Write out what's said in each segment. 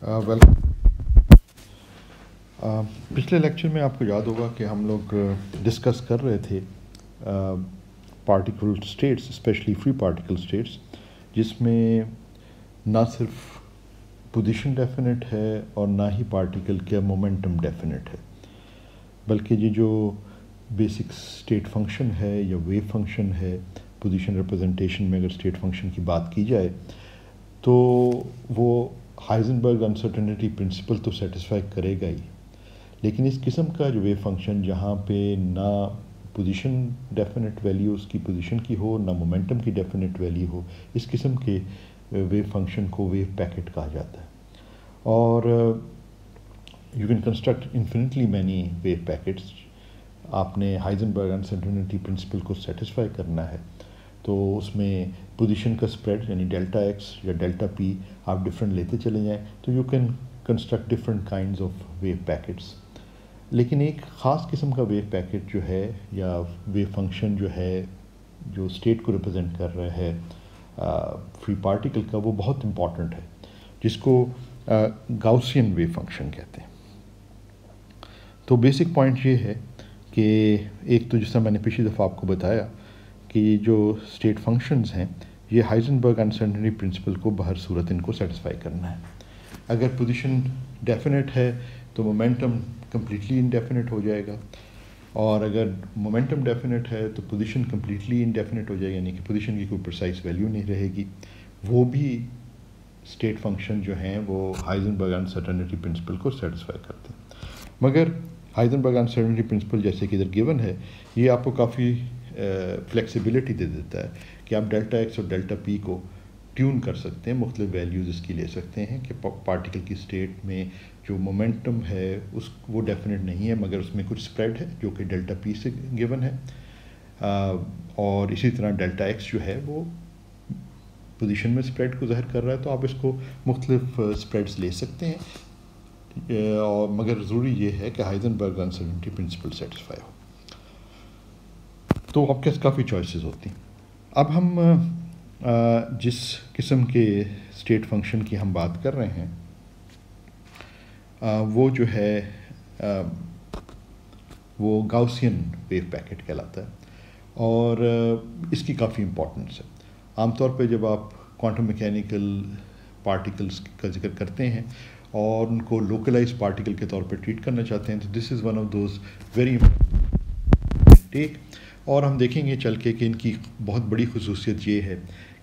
Welcome. पिछले lecture में आपको याद होगा कि हम लोग डिस्कस कर रहे थे particle states, specially free particle states, जिसमें ना सिर्फ पोजीशन डेफिनेट है और ना ही पार्टिकल का मोमेंटम डेफिनेट है, बल्कि ये जो बेसिक स्टेट फंक्शन है या वेव फंक्शन है, पोजीशन रिप्रेजेंटेशन में अगर स्टेट फंक्शन की बात की जाए तो वो हाइजेनबर्ग अनसर्टेनिटी प्रिंसिपल तो सेटिस्फाई करेगा ही, लेकिन इस किस्म का जो वेव फंक्शन जहाँ पे ना पोजीशन डेफिनेट वैल्यू उसकी पोजीशन की हो ना मोमेंटम की डेफिनेट वैल्यू हो, इस किस्म के वेव फंक्शन को वेव पैकेट कहा जाता है। और you can construct infinitely many wave packets. आपने हाइजेनबर्ग अनसर्टेनिटी प्रिंसिपल को सेटिस्फाई करना है तो उसमें पोजीशन का स्प्रेड यानी डेल्टा एक्स या डेल्टा पी आप डिफरेंट लेते चले जाएं तो you can construct different kinds of wave packets. लेकिन एक ख़ास किस्म का वेव पैकेट जो है या वेव फंक्शन जो है जो स्टेट को रिप्रेजेंट कर रहा है फ्री पार्टिकल का, वो बहुत इम्पॉर्टेंट है, जिसको गाउसियन वेव फंक्शन कहते हैं। तो बेसिक पॉइंट ये है कि एक तो जैसा मैंने पिछली दफ़ा आपको बताया कि जो स्टेट फंक्शंस हैं ये हाइजेनबर्ग अनसर्टेनिटी प्रिंसिपल को बहर सूरत इनको सेटिस्फाई करना है। अगर पोजीशन डेफिनेट है तो मोमेंटम कम्प्लीटली इनडेफिनेट हो जाएगा, और अगर मोमेंटम डेफिनेट है तो पोजीशन कम्प्लीटली इनडेफिनेट हो जाएगा, यानी कि पोजीशन की कोई प्रिसाइज वैल्यू नहीं रहेगी। वो भी स्टेट फंक्शन जो हैं वो हाइजेनबर्ग अनसर्टेनिटी प्रिंसिपल को सेटिस्फाई करते हैं। मगर हाइजेनबर्ग अनसर्टेनिटी प्रिंसिपल जैसे कि इधर गिवन है, ये आपको काफ़ी फ्लेक्सिबिलिटी दे देता है कि आप डेल्टा एक्स और डेल्टा पी को ट्यून कर सकते हैं, मुख्तलिफ वैल्यूज़ इसकी ले सकते हैं कि पार्टिकल की स्टेट में जो मोमेंटम है उस वो डेफिनेट नहीं है, मगर उसमें कुछ स्प्रेड है जो कि डेल्टा पी से गिवन है, और इसी तरह डेल्टा एक्स जो है वो पोजीशन में स्प्रेड को ज़ाहिर कर रहा है, तो आप इसको मुख्तलिफ स्प्रेड्स ले सकते हैं, और मगर ज़रूरी ये है कि हाइजेनबर्ग अनसर्टेनिटी प्रिंसिपल सेटिस्फाई हो। तो आपके पास काफ़ी चॉइसेस होती हैं। अब हम जिस किस्म के स्टेट फंक्शन की हम बात कर रहे हैं वो जो है वो गाउसियन वेव पैकेट कहलाता है, और इसकी काफ़ी इम्पोर्टेंस है। आमतौर पे जब आप क्वांटम मैकेनिकल पार्टिकल्स का जिक्र करते हैं और उनको लोकलाइज पार्टिकल के तौर पे ट्रीट करना चाहते हैं तो this is one of those very important tech. और हम देखेंगे चल के कि इनकी बहुत बड़ी खसूसियत ये है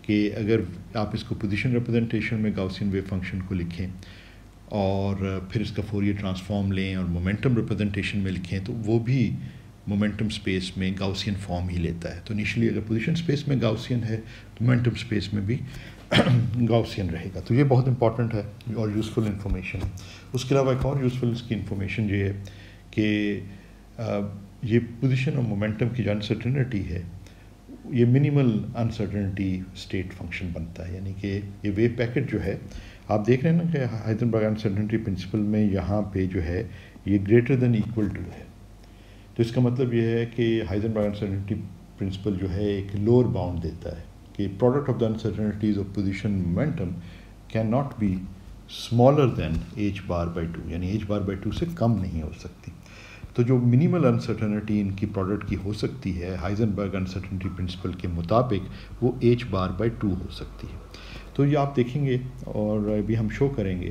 कि अगर आप इसको पोजीशन रिप्रेजेंटेशन में गाउसियन वेव फंक्शन को लिखें और फिर इसका फोरियर ट्रांसफॉर्म लें और मोमेंटम रिप्रेजेंटेशन में लिखें तो वो भी मोमेंटम स्पेस में गाउसियन फॉर्म ही लेता है। तो इनिशियली अगर पोजीशन स्पेस में गाउसियन है तो मोमेंटम स्पेस में भी गाउसियन रहेगा। तो ये बहुत इंपॉर्टेंट है और यूज़फुल इन्फॉर्मेशन है। उसके अलावा एक और यूज़फुल इसकी इन्फॉर्मेशन ये है कि ये पोजीशन और मोमेंटम की जो अनसर्टेनिटी है ये मिनिमल अनसर्टेनिटी स्टेट फंक्शन बनता है, यानी कि ये वेव पैकेट जो है आप देख रहे हैं ना कि हाइजेनबर्ग अनसर्टेनिटी प्रिंसिपल में यहाँ पे जो है ये ग्रेटर देन इक्वल टू है। तो इसका मतलब ये है कि हाइजेनबर्ग अनसर्टेनिटी प्रिंसिपल जो है एक लोअर बाउंड देता है कि product of the uncertainties of position momentum can not be smaller than h bar by 2, यानी h बार बाई 2 से कम नहीं हो सकती। तो जो मिनिमल अनसर्टेनिटी इनकी प्रोडक्ट की हो सकती है हाइजेनबर्ग अनसर्टेनिटी प्रिंसिपल के मुताबिक वो h बार बाई 2 हो सकती है। तो ये आप देखेंगे और अभी हम शो करेंगे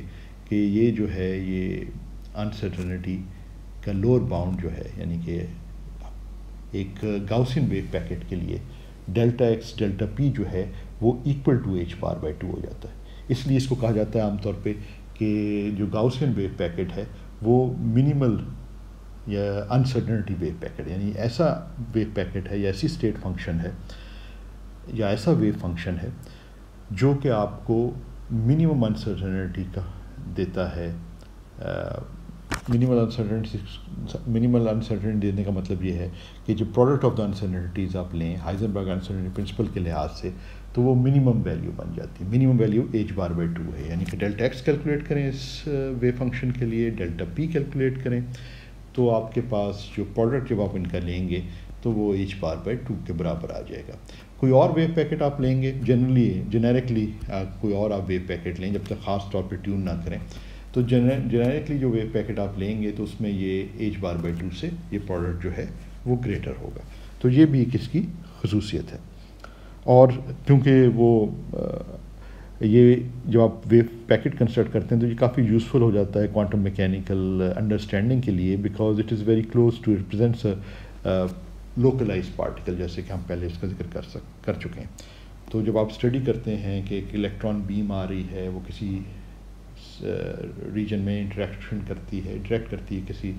कि ये जो है ये अनसर्टेनिटी का लोअर बाउंड जो है, यानी कि एक गाउसियन वेव पैकेट के लिए डेल्टा एक्स डेल्टा पी जो है वो equal to h bar by 2 हो जाता है। इसलिए इसको कहा जाता है आमतौर पे कि जो गाउसियन वेव पैकेट है वो मिनिमल या अनसर्टेनिटी वेव पैकेट, यानी ऐसा वेव पैकेट है या ऐसी स्टेट फंक्शन है या ऐसा वेव फंक्शन है जो कि आपको मिनिमम अनसर्टेनिटी का देता है। मिनिमल अनसर्टेनिटी देने का मतलब ये है कि जो प्रोडक्ट ऑफ द अनसर्टेनिटीज़ आप लें हाइजेनबर्ग अनसर्टेनिटी प्रिंसिपल के लिहाज से तो वो मिनिमम वैल्यू बन जाती है। Minimum value h bar by 2 है, यानी कि डेल्टा एक्स कैलकुलेट करें इस वेव फंक्शन के लिए, डेल्टा पी कैलकुलेट करें तो आपके पास जो प्रोडक्ट जब आप इनका लेंगे तो वो h बार बाई 2 के बराबर आ जाएगा। कोई और वेव पैकेट आप लेंगे जेनरली जेनेरिकली कोई और आप वेव पैकेट लें जब तक ख़ास तौर पे ट्यून ना करें तो जेनेरिकली जो वेव पैकेट आप लेंगे तो उसमें ये h/2 से ये प्रोडक्ट जो है वो ग्रेटर होगा। तो ये भी एक इसकी खसूसियत है। और क्योंकि वो ये जब आप वेव पैकेट कंस्ट्रक्ट करते हैं तो ये काफ़ी यूज़फुल हो जाता है क्वांटम मैकेनिकल अंडरस्टैंडिंग के लिए, because it is very close to represents localise particle, जैसे कि हम पहले इसका जिक्र कर चुके हैं। तो जब आप स्टडी करते हैं कि एक इलेक्ट्रॉन बीम आ रही है, वो किसी रीजन में इंटरेक्ट करती है किसी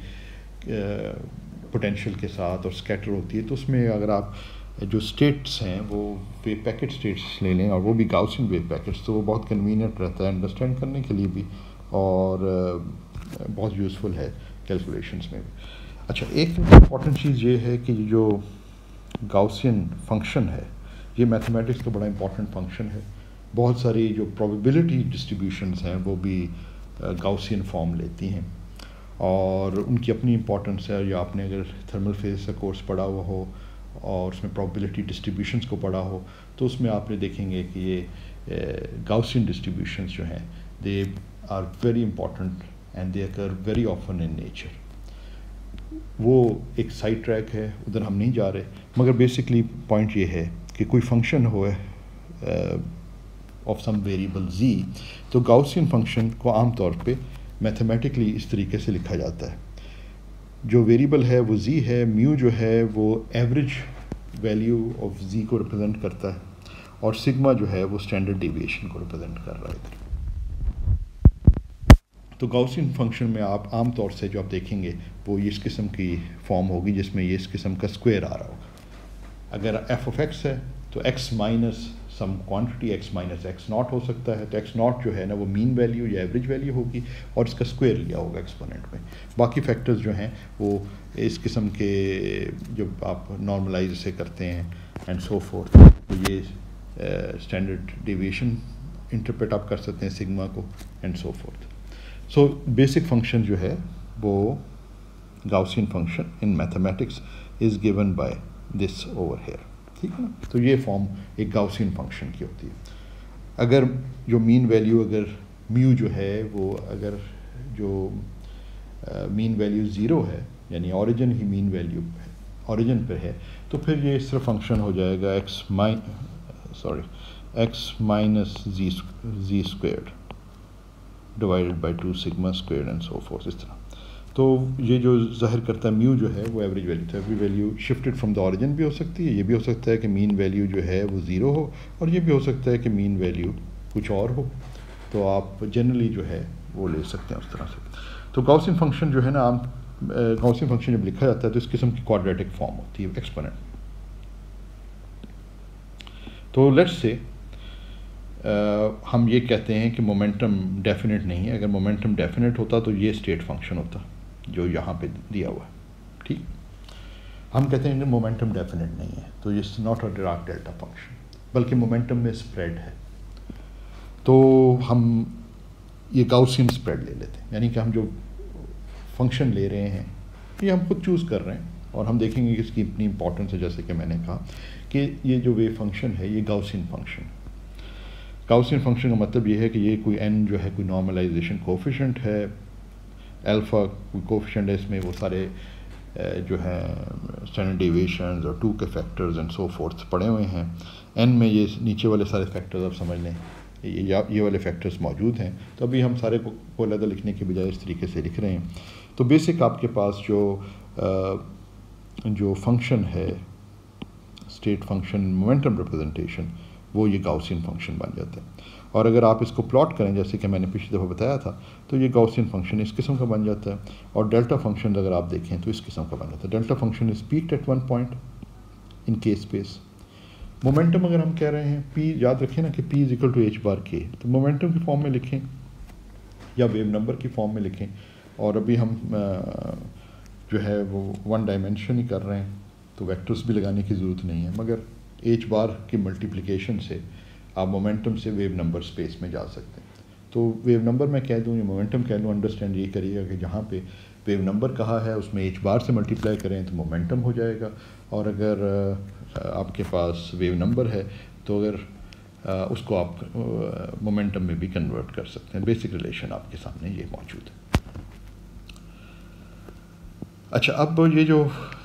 पोटेंशियल के साथ और स्कैटर होती है, तो उसमें अगर आप जो स्टेट्स हैं वो वेव पैकेट स्टेट्स ले लें और वो भी गाउसियन वेव पैकेट्स, तो वो बहुत कन्वीनियंट रहता है अंडरस्टैंड करने के लिए भी और बहुत यूज़फुल है कैलकुलेशंस में भी। अच्छा, एक इम्पॉर्टेंट चीज़ ये है कि जो गाउसियन फंक्शन है ये मैथमेटिक्स का बड़ा इंपॉर्टेंट फंक्शन है। बहुत सारी जो प्रोबेबिलिटी डिस्ट्रीब्यूशंस हैं वो भी गाउसियन फॉर्म लेती हैं और उनकी अपनी इंपॉर्टेंस है। या आपने अगर थर्मल फिजिक्स का कोर्स पढ़ा हुआ हो और उसमें प्रोबेबिलिटी डिस्ट्रीब्यूशंस को पढ़ा हो तो उसमें आपने देखेंगे कि ये गाउसियन डिस्ट्रीब्यूशंस जो हैं they are very important and they occur very often in nature. वो एक साइड ट्रैक है, उधर हम नहीं जा रहे, मगर बेसिकली पॉइंट ये है कि कोई फंक्शन हो ऑफ सम वेरिएबल z, तो गाउसियन फंक्शन को आमतौर पे मैथमेटिकली इस तरीके से लिखा जाता है। जो वेरिएबल है वो z है, म्यू जो है वो एवरेज वैल्यू ऑफ z को रिप्रेजेंट करता है और सिग्मा जो है वो स्टैंडर्ड डेविएशन को रिप्रेजेंट कर रहा है इधर। तो गाउसियन फंक्शन में आप आम तौर से जो आप देखेंगे वो इस किस्म की फॉर्म होगी जिसमें ये इस किस्म का स्क्वायर आ रहा होगा। अगर f ऑफ x है तो x minus some quantity x minus x naught हो सकता है, तो x नॉट जो है ना वो मीन वैल्यू या एवरेज वैल्यू होगी और इसका स्क्वायर लिया होगा एक्सपोनेंट में। बाकी फैक्टर्स जो हैं वो इस किस्म के जो आप नॉर्मलाइज से करते हैं एंड सो फोर्थ, तो ये स्टैंडर्ड डेविएशन इंटरप्रेट आप कर सकते हैं सिग्मा को and so fourth. So basic function जो है वो Gaussian function in mathematics is given by this over here, ठीक है ना। तो ये फॉर्म एक गाउसियन फंक्शन की होती है। अगर जो मीन वैल्यू अगर म्यू जो है वो अगर जो मीन वैल्यू ज़ीरो है यानी ओरिजिन ही मीन वैल्यू ओरिजिन पर है, तो फिर ये इस तरह फंक्शन हो जाएगा x minus G squared divided by 2 sigma squared and so forth, इस तरह। तो ये जो ज़ाहिर करता है म्यू जो है वो एवरेज वैल्यू, तो average value shifted from the origin भी हो सकती है। ये भी हो सकता है कि मीन वैल्यू जो है वो ज़ीरो हो और ये भी हो सकता है कि मीन वैल्यू कुछ और हो। तो आप जनरली जो है वो ले सकते हैं उस तरह से। तो गाउसियन फंक्शन जो है ना, आम गाउसियन फंक्शन जब लिखा जाता है तो इस किस्म की क्वाड्रेटिक फॉर्म होती है एक्सपोनेंट। तो लेट्स से हम ये कहते हैं कि मोमेंटम डेफिनेट नहीं है। अगर मोमेंटम डेफिनेट होता तो ये स्टेट फंक्शन होता जो यहाँ पे दिया हुआ है, ठीक। हम कहते हैं कि मोमेंटम डेफिनेट नहीं है, तो ये not a Dirac delta function, बल्कि मोमेंटम में स्प्रेड है। तो हम ये गाउसियन स्प्रेड ले लेते हैं, यानी कि हम जो फंक्शन ले रहे हैं ये हम खुद चूज़ कर रहे हैं और हम देखेंगे कि इसकी इतनी इंपॉर्टेंस है। जैसे कि मैंने कहा कि ये जो वेव फंक्शन है ये गाउसियन फंक्शन है। गाउसियन फंक्शन का मतलब ये है कि ये कोई n जो है कोई नॉर्मलाइजेशन कोफिशिएंट है, अल्फ़ा कोई कोफिशिएंट है, इसमें वो सारे जो है स्टैंडर्ड डेविएशंस और 2 के फैक्टर्स एंड सो फोर्थ पड़े हुए हैं। n में ये नीचे वाले सारे फैक्टर्स आप समझ लें ये वाले फैक्टर्स मौजूद हैं। तो अभी हम सारे को अलग लिखने के बजाय इस तरीके से लिख रहे हैं। तो बेसिक आपके पास जो फंक्शन है स्टेट फंक्शन मोमेंटम रिप्रेजेंटेशन वो ये गाउसियन फंक्शन बन जाता है। और अगर आप इसको प्लॉट करें जैसे कि मैंने पिछली दफ़ा बताया था तो ये गाउसियन फंक्शन इस किस्म का बन जाता है। और डेल्टा फंक्शन अगर आप देखें तो इस किस्म का बन जाता है। Delta function is peaked at one point in K space. Momentum अगर हम कह रहे हैं p, याद रखें ना कि p is equal to h bar k, तो मोमेंटम की फॉर्म में लिखें या वेव नंबर की फॉर्म में लिखें। और अभी हम जो है वो 1 डायमेंशन ही कर रहे हैं तो वेक्टर्स भी लगाने की ज़रूरत नहीं है, मगर h बार की मल्टीप्लिकेशन से आप मोमेंटम से वेव नंबर स्पेस में जा सकते हैं। तो वेव नंबर मैं कह दूँ या मोमेंटम कह दूँ, अंडरस्टैंड ये करिएगा कि जहाँ पे वेव नंबर कहा है उसमें h बार से मल्टीप्लाई करें तो मोमेंटम हो जाएगा। और अगर आपके पास वेव नंबर है तो अगर उसको आप मोमेंटम में भी कन्वर्ट कर सकते हैं। बेसिक रिलेशन आपके सामने ये मौजूद है। अच्छा, अब ये जो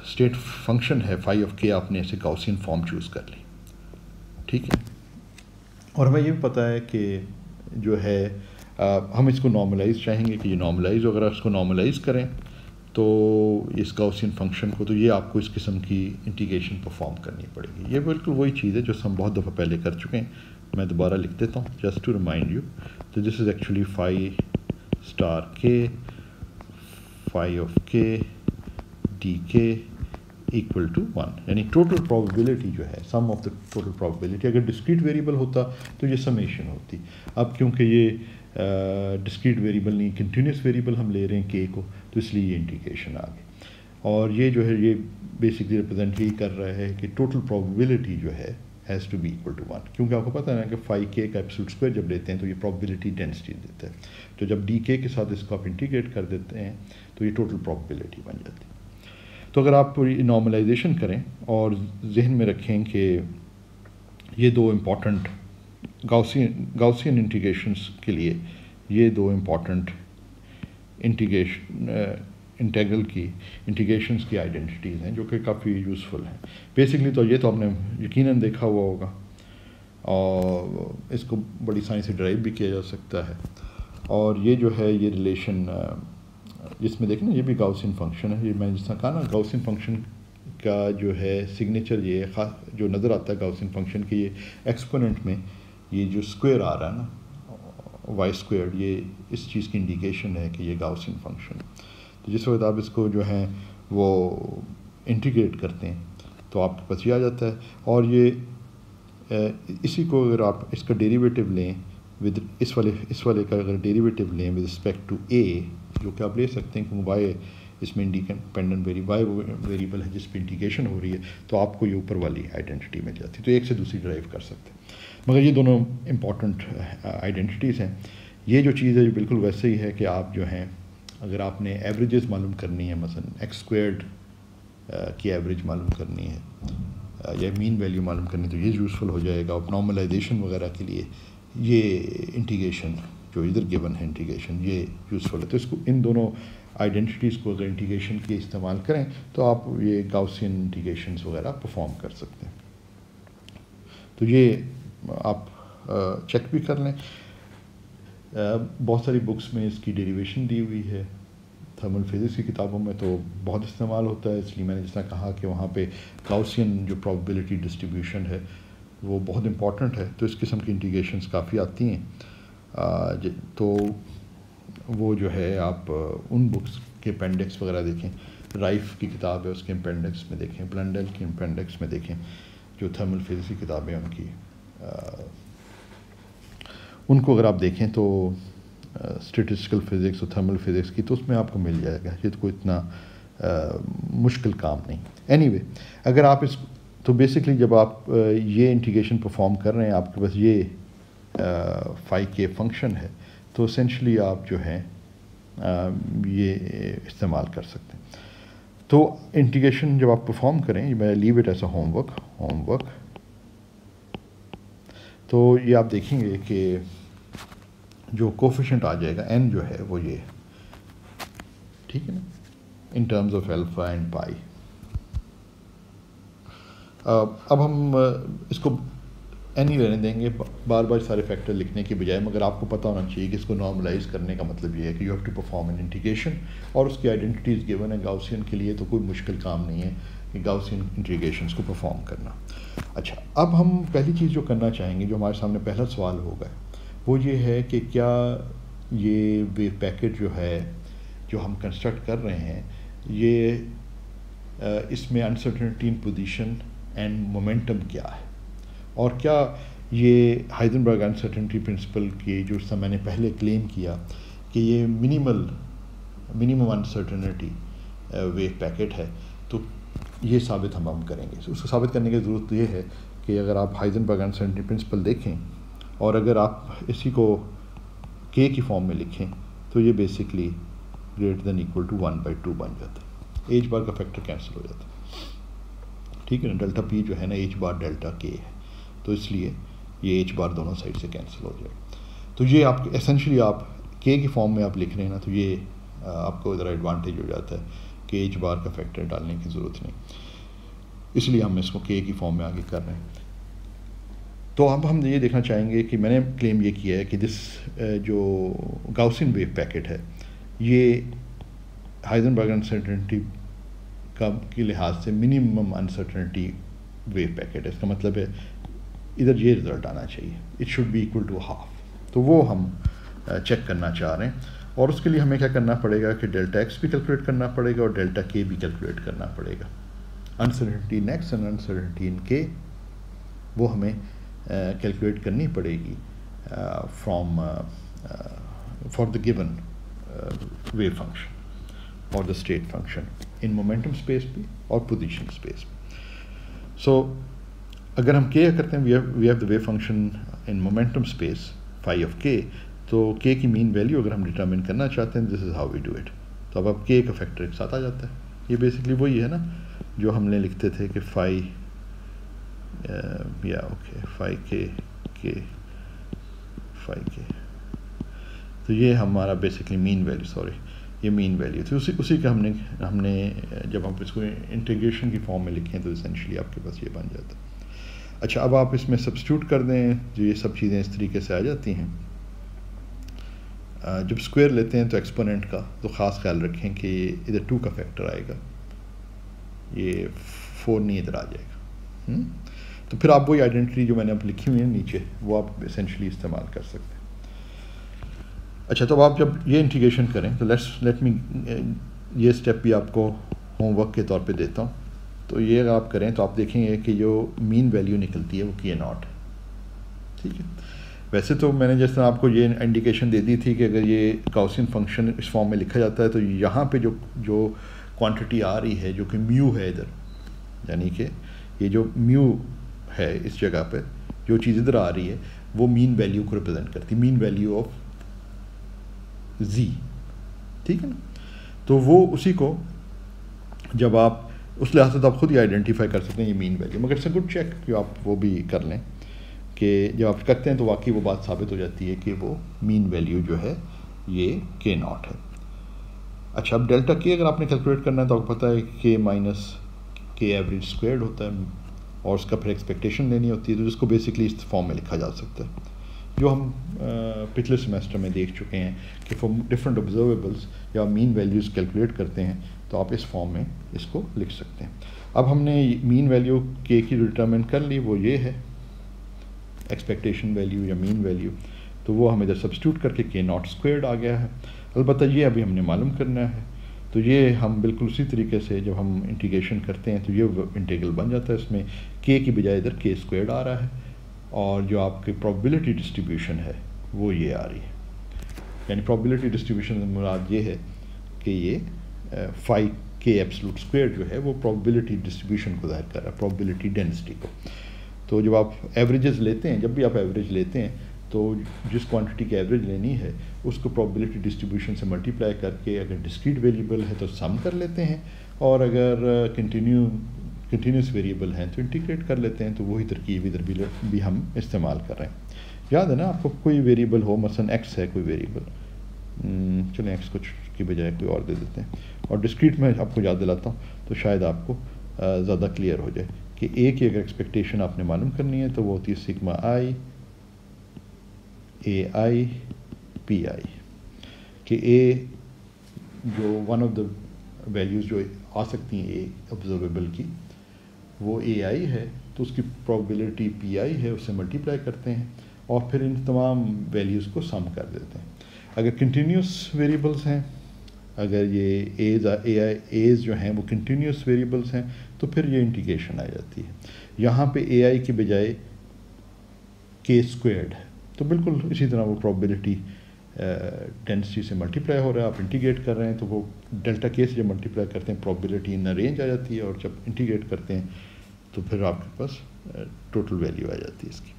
स्टेट फंक्शन है फाई ऑफ के, आपने ऐसे गाउसियन फॉर्म चूज़ कर ली, ठीक है, और हमें ये भी पता है कि जो है हम इसको नॉर्मलाइज चाहेंगे कि ये नॉर्मलाइज, अगर आप इसको नॉर्मलाइज करें तो इस गाउसियन फंक्शन को, तो ये आपको इस किस्म की इंटीग्रेशन परफॉर्म करनी पड़ेगी। ये बिल्कुल वही चीज़ है जो हम बहुत दफ़ा पहले कर चुके हैं। मैं दोबारा लिख देता हूँ जस्ट टू रिमाइंड यू। तो this is actually phi star K phi of K D K equal to 1, यानी टोटल प्रोबेबिलिटी जो है, sum of the total probability. अगर डिस्क्रीट वेरिएबल होता तो ये समेशन होती। अब क्योंकि ये डिस्क्रीट वेरिएबल नहीं, कंटिन्यूस वेरिएबल हम ले रहे हैं के को, तो इसलिए ये इंटीग्रेशन आ गई। और ये जो है ये बेसिकली रिप्रेजेंट यही कर रहा है कि टोटल प्रोबेबिलिटी जो है has to be equal to 1, क्योंकि आपको पता है ना कि फाई के का एब्सोल्यूट स्क्वायर जब लेते हैं तो ये प्रोबेबिलिटी डेंसिटी देता है। तो जब डी के साथ इसको आप इंटीग्रेट कर देते हैं तो ये टोटल प्रोबेबिलिटी बन जाती है। तो अगर आप नॉर्मलाइजेशन करें और जहन में रखें कि ये दो इम्पॉर्टेंट गाउसियन इंटीग्रेशंस के लिए ये दो इम्पॉर्टेंट इंटीग्रल की इंटीग्रेशंस की आइडेंटिटीज़ हैं जो कि काफ़ी यूज़फुल हैं। बेसिकली तो ये तो आपने यकीनन देखा हुआ होगा और इसको बड़ी साइंस से ड्राइव भी किया जा सकता है। और ये जो है ये रिलेशन जिसमें देखें ना, ये भी गाउसियन फंक्शन है। ये मैंने जिस तरह कहा ना, गाउसियन फंक्शन का जो है सिग्नेचर ये खास जो नज़र आता है गाउसियन फंक्शन के, ये एक्सपोनेंट में ये जो स्क्वायर आ रहा है ना वाई स्क्वायर, ये इस चीज़ की इंडिकेशन है कि ये गाउसियन फंक्शन। तो जिस वक्त आप इसको जो है वो इंटीग्रेट करते हैं तो आपके पास ये आ जाता है। और ये इसी को अगर आप इसका डेरिवेटिव लें विद इस वाले का अगर डेरिवेटिव लें विद रिस्पेक्ट टू ए, जो कि आप ले सकते हैं क्योंकि वाई इसमें इंडिपेंडेंट वेरिएबल है जिस पर इंटीग्रेशन हो रही है, तो आपको ये ऊपर वाली आइडेंटिटी मिल जाती है। तो एक से दूसरी ड्राइव कर सकते हैं। मगर ये दोनों इम्पॉर्टेंट आइडेंटिटीज़ हैं। ये जो चीज़ है जो बिल्कुल वैसे ही है कि आप जो हैं अगर आपने एवरेजेस मालूम करनी है, मसलन एक्स स्क्वायर्ड की एवरेज मालूम करनी है या मीन वैल्यू मालूम करनी है, तो ये यूज़फुल हो जाएगा। और नॉर्मलाइजेशन वगैरह के लिए ये इंटीग्रेशन जो इधर गिवन है इंटीग्रेशन, ये यूज़फुल है। तो इसको इन दोनों आइडेंटिटीज़ को अगर इंटीग्रेशन के इस्तेमाल करें तो आप ये गाउसियन इंटीग्रेशंस वगैरह परफॉर्म कर सकते हैं। तो ये आप चेक भी कर लें। बहुत सारी बुक्स में इसकी डेरिवेशन दी हुई है। थर्मल फिज़िक्स की किताबों में तो बहुत इस्तेमाल होता है, इसलिए मैंने जिस तरह कहा कि वहाँ पे गाउसियन जो प्रोबेबिलिटी डिस्ट्रीब्यूशन है वो बहुत इंपॉर्टेंट है। तो इस किस्म की इंटीग्रेशंस काफ़ी आती हैं। तो वो जो है आप उन बुक्स के अपेंडिक्स वगैरह देखें। राइफ की किताब है उसके अपेंडिक्स में देखें, ब्लंडेल की अपेंडिक्स में देखें, जो थर्मल फिज़िक्स की किताबें उनकी उनको अगर आप देखें तो स्टैटिस्टिकल फ़िज़िक्स और थर्मल फिज़िक्स की, तो उसमें आपको मिल जाएगा। ये तो कोई इतना मुश्किल काम नहीं। एनीवे, अगर आप इस तो बेसिकली जब आप ये इंटीग्रेशन परफॉर्म कर रहे हैं, आपके पास ये फाई के फंक्शन है, तो एसेंशली आप जो है ये इस्तेमाल कर सकते हैं। तो इंटीग्रेशन जब आप परफॉर्म करें, मैं leave it as a homework, तो ये आप देखेंगे कि जो कोफिशिएंट आ जाएगा n जो है वो ये, ठीक है ना, in terms of alpha and pi. अब हम इसको n ही रहने देंगे, बार बार सारे फैक्टर लिखने के बजाय। मगर आपको पता होना चाहिए कि इसको नॉर्मलाइज करने का मतलब ये है कि you have to perform an integration, और उसकी आइडेंटिटीज़ गिवन है गाउसियन के लिए, तो कोई मुश्किल काम नहीं है कि गाउसियन इंटीग्रेशंस को परफॉर्म करना। अच्छा, अब हम पहली चीज़ जो करना चाहेंगे, जो हमारे सामने पहला सवाल होगा, वो ये है कि क्या ये वेव पैकेट जो है जो हम कंस्ट्रक्ट कर रहे हैं, ये इसमें uncertainty in position and momentum क्या है, और क्या ये हाइजेनबर्ग अनसर्टेनिटी प्रिंसिपल की जो मैंने पहले क्लेम किया कि ये मिनिमम अनसर्टेनिटी वेव पैकेट है, तो ये साबित हम करेंगे। उसको साबित करने की ज़रूरत ये है कि अगर आप हाइजेनबर्ग अनसर्टेनिटी प्रिंसिपल देखें और अगर आप इसी को के की फॉर्म में लिखें, तो ये basically greater than equal to 1/2 बन जाता है। एच बार का फैक्टर कैंसिल हो जाता है, ठीक है ना। डेल्टा पी जो है ना एच बार डेल्टा के है, तो इसलिए ये एच बार दोनों साइड से कैंसिल हो जाएगा। तो ये आप एसेंशली आप के की फॉर्म में आप लिख रहे हैं ना, तो ये आपको ज़रा एडवांटेज हो जाता है कि एच बार का फैक्टर डालने की ज़रूरत नहीं, इसलिए हम इसको के की फॉर्म में आगे कर रहे हैं। तो अब हम ये देखना चाहेंगे कि मैंने क्लेम ये किया है कि दिस जो गाउसियन वेव पैकेट है ये हाइजेनबर्ग अनसर्टेनिटी का के लिहाज से मिनिमम अनसर्टेनिटी वेव पैकेट है। इसका मतलब है इधर ये रिज़ल्ट आना चाहिए, it should be equal to half. तो वो हम चेक करना चाह रहे हैं, और उसके लिए हमें क्या करना पड़ेगा कि डेल्टा एक्स भी कैलकुलेट करना पड़ेगा और डेल्टा के भी कैलकुलेट करना पड़ेगा। Uncertainty in X and uncertainty in K वो हमें कैलकुलेट करनी पड़ेगी from for the given wave function और the state function in momentum space भी और पोजीशन स्पेस में। सो अगर हम के करते हैं we have the wave function in momentum space phi of K, तो के की मीन वैल्यू अगर हम डिटरमिन करना चाहते हैं, this is how we do it. तो अब के का फैक्टर एक साथ आ जाता है। ये बेसिकली वही है ना जो हमने लिखते थे कि फाई फाई के फाई के, तो ये हमारा बेसिकली मीन वैल्यू, सॉरी ये मीन वैल्यू थी। उसी का हमने जब हम इसको इंटीग्रेशन की फॉर्म में लिखें तो एसेंशियली आपके पास ये बन जाता है। अच्छा, अब आप इसमें सब्स्टिट्यूट कर दें, जो ये सब चीज़ें इस तरीके से आ जाती हैं। जब स्क्वायर लेते हैं तो एक्सपोनेंट का तो ख़ास ख्याल रखें कि इधर 2 का फैक्टर आएगा, ये 4 नहीं इधर आ जाएगा। तो फिर आप वही आइडेंटिटी जो मैंने अब लिखी हुई है नीचे वो आप एसेंशली इस्तेमाल कर सकते हैं। अच्छा, तो आप जब ये इंटीग्रेशन करें तो लेट मी ये स्टेप भी आपको होमवर्क के तौर पे देता हूँ। तो ये अगर आप करें तो आप देखेंगे कि जो मीन वैल्यू निकलती है वो के नॉट, ठीक है। वैसे तो मैंने जिस तरह आपको ये इंडिकेशन दे दी थी कि अगर ये गाउसियन फंक्शन इस फॉर्म में लिखा जाता है तो यहाँ पे जो क्वांटिटी आ रही है जो कि म्यू है इधर, यानी कि ये जो म्यू है इस जगह पे जो चीज़ इधर आ रही है वो मीन वैल्यू को रिप्रेजेंट करती है, मीन वैल्यू ऑफ जी, ठीक है ना। तो वो उसी को जब आप उस लिहाज से तो आप खुद ही आइडेंटिफाई कर सकते हैं ये मीन वैल्यू, मगर इट्स अ गुड चेक कि आप वो भी कर लें कि जब आप करते हैं तो वाकई वो बात साबित हो जाती है कि वो मीन वैल्यू जो है ये के नॉट है। अच्छा, अब डेल्टा के अगर आपने कैलकुलेट करना है तो आपको पता है के माइनस के एवरेज स्क्वायर्ड होता है और उसका फिर एक्सपेक्टेशन लेनी होती है, तो जिसको बेसिकली इस फॉर्म में लिखा जा सकता है जो हम पिछले सेमेस्टर में देख चुके हैं कि फॉर डिफरेंट ऑब्जर्वेबल्स या मीन वैल्यूज़ कैलकुलेट करते हैं तो आप इस फॉर्म में इसको लिख सकते हैं। अब हमने मीन वैल्यू के की डिटरमिन कर ली, वो ये है एक्सपेक्टेशन वैल्यू या मीन वैल्यू, तो वो हम इधर सब्स्टिट्यूट करके के नॉट स्क्वायर्ड आ गया है। अलबत्ता ये अभी हमने मालूम करना है, तो ये हम बिल्कुल उसी तरीके से जब हम इंटीग्रेशन करते हैं तो ये इंटीग्रल बन जाता है, इसमें के की बजाय इधर के स्क्वायर्ड आ रहा है और जो आपकी प्रोबेबिलिटी डिस्ट्रीब्यूशन है वो ये आ रही है। यानी प्रोबेबिलिटी डिस्ट्रीब्यूशन से मुराद ये है कि ये फाई के एब्सोल्यूट स्क्वायर जो है वो प्रोबेबिलिटी डिस्ट्रीब्यूशन को ज़ाहिर कर रहा है, प्रोबेबिलिटी डेंसिटी को। तो जब आप एवरेजेस लेते हैं, जब भी आप एवरेज लेते हैं तो जिस क्वांटिटी की एवरेज लेनी है उसको प्रोबेबिलिटी डिस्ट्रीब्यूशन से मल्टीप्लाई करके अगर डिस्क्रीट वेरिएबल है तो सम कर लेते हैं और अगर कंटिन्यूस वेरिएबल हैं तो इंटीग्रेट कर लेते हैं। तो वही तरकीब इधर भी हम इस्तेमाल कर रहे हैं। याद है ना, आपको कोई वेरिएबल हो, मसलन एक्स है कोई वेरिएबल, चलें एक्स कुछ की बजाय कोई और दे देते हैं, और डिस्क्रीट में आपको याद दिलाता हूँ तो शायद आपको ज़्यादा क्लियर हो जाए कि ए की अगर एक्सपेक्टेशन आपने मालूम करनी है तो वो होती है sigma I A I P I, कि ए जो वन ऑफ द वैल्यूज़ जो आ सकती हैं ए ऑब्जर्वेबल की वो ए आई है, तो उसकी प्रोबेबिलिटी पी आई है, उससे मल्टीप्लाई करते हैं और फिर इन तमाम वैल्यूज़ को सम कर देते हैं। अगर कंटिन्यूस वेरिएबल्स हैं, अगर ये एज जो हैं वो कंटिन्यूस वेरिएबल्स हैं तो फिर ये इंटीग्रेशन आ जाती है। यहाँ पे ए आई की बजाय के स्क्वायर्ड है, तो बिल्कुल इसी तरह वो प्रोबेबिलिटी डेंसिटी से मल्टीप्लाई हो रहा है, आप इंटीग्रेट कर रहे हैं तो वो डेल्टा के से जब मल्टीप्लाई करते हैं प्रोबेबिलिटी इन रेंज आ जाती है और जब इंटीग्रेट करते हैं तो फिर आपके पास टोटल वैल्यू आ जाती है इसकी।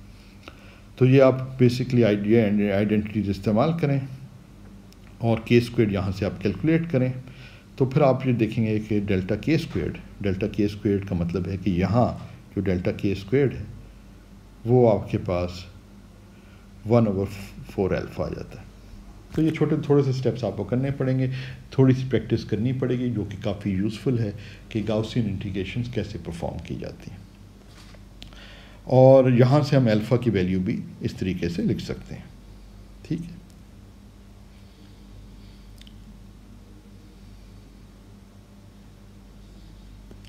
तो ये आप बेसिकली आइडेंटिटीज इस्तेमाल करें और के स्क्वायर्ड यहाँ से आप कैलकुलेट करें तो फिर आप ये देखेंगे कि डेल्टा के स्क्वायर्ड का मतलब है कि यहाँ जो डेल्टा के स्क्वायर्ड है वो आपके पास 1/4 अल्फ़ा आ जाता है। तो ये थोड़े से स्टेप्स आपको करने पड़ेंगे, थोड़ी सी प्रैक्टिस करनी पड़ेगी, जो कि काफ़ी यूज़फुल है कि गाउसियन इंटीग्रेशंस कैसे परफॉर्म की जाती हैं। और यहाँ से हम अल्फ़ा की वैल्यू भी इस तरीके से लिख सकते हैं। ठीक है,